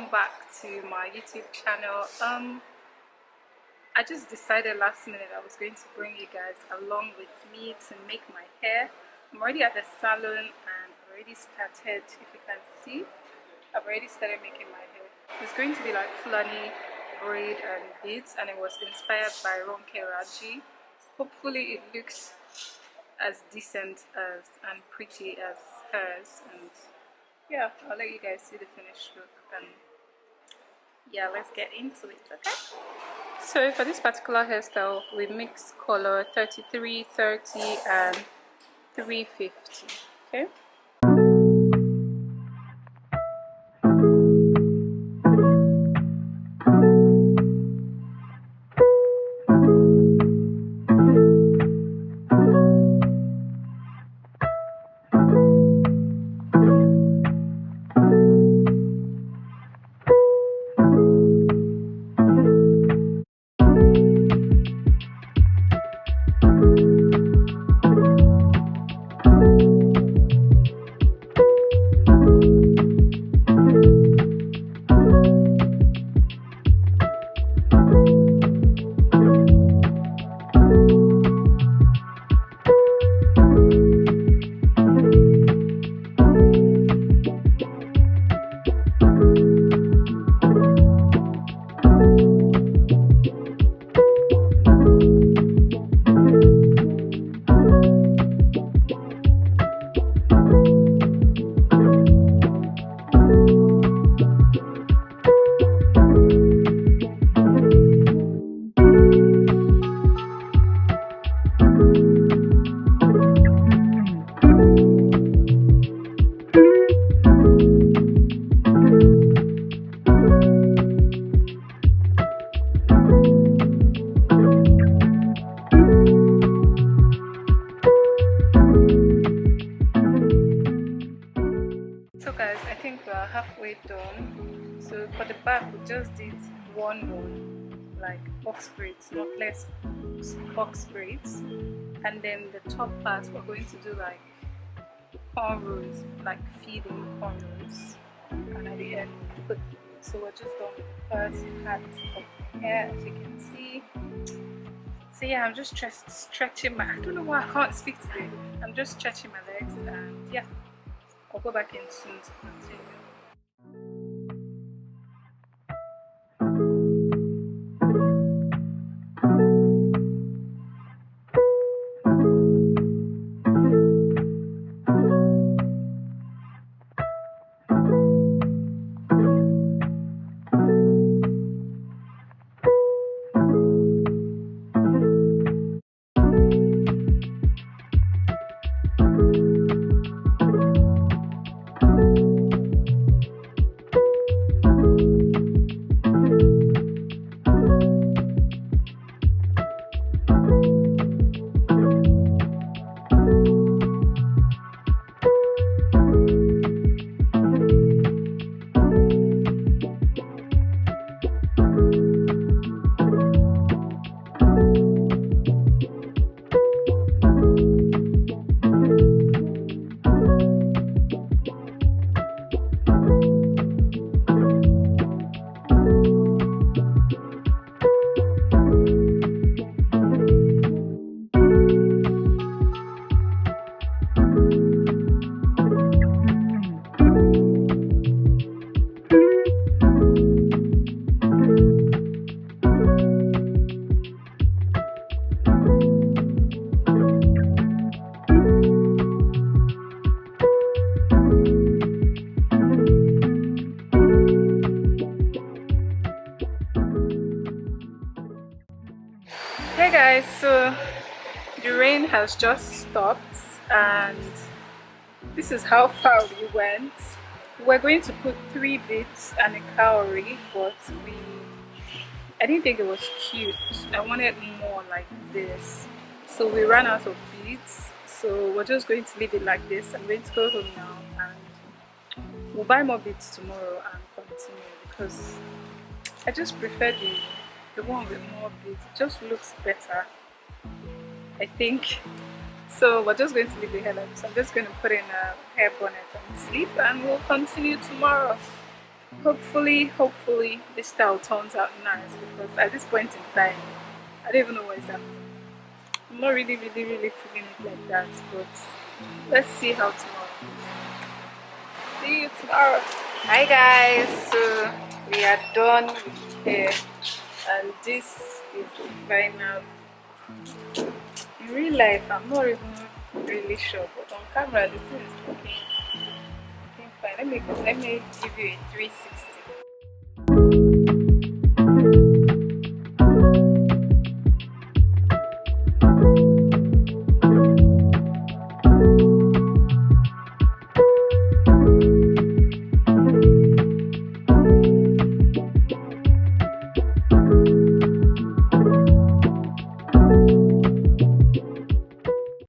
welcome back to my YouTube channel. I just decided last minute I was going to bring you guys along with me to make my hair. I'm already at the salon and already started. If you can see, I've already started making my hair. It's going to be like Fulani, braid and beads, and it was inspired by Ronke Raji. Hopefully it looks as decent as and pretty as hers, and yeah, I'll let you guys see the finished look, and yeah, let's get into it. Okay, so for this particular hairstyle we mix color 33, 30 and 350. Okay, so guys, I think we're halfway done. So for the back we just did one like box braids, knotless box braids, and then the top part we're going to do like cornrows, like feeding cornrows, and at the end we put the beads. So we're just done with the first part of the hair, as you can see. So yeah, I'm just stretching my, I don't know why I can't speak today. I'm just stretching my legs, and yeah, I'll go back in soon to continue. Hey guys, so the rain has just stopped and this is how far we went. We're going to put 3 beads and a cowrie, but I didn't think it was cute. I wanted more like this, so we ran out of beads, so we're just going to leave it like this. I'm going to go home now and we'll buy more beads tomorrow and continue, because I just prefer the one with more beads. It just looks better, I think. So we're just going to leave the hair like this. I'm just going to put in a hair bonnet and sleep, and we'll continue tomorrow. Hopefully this style turns out nice, because at this point in time I don't even know what is happening. I'm not really feeling it like that, but let's see how tomorrow goes. See you tomorrow. Hi guys, so we are done with hair, and this is the final. In real life I'm not even really sure, but on camera the thing is looking fine. Let me give you a 360.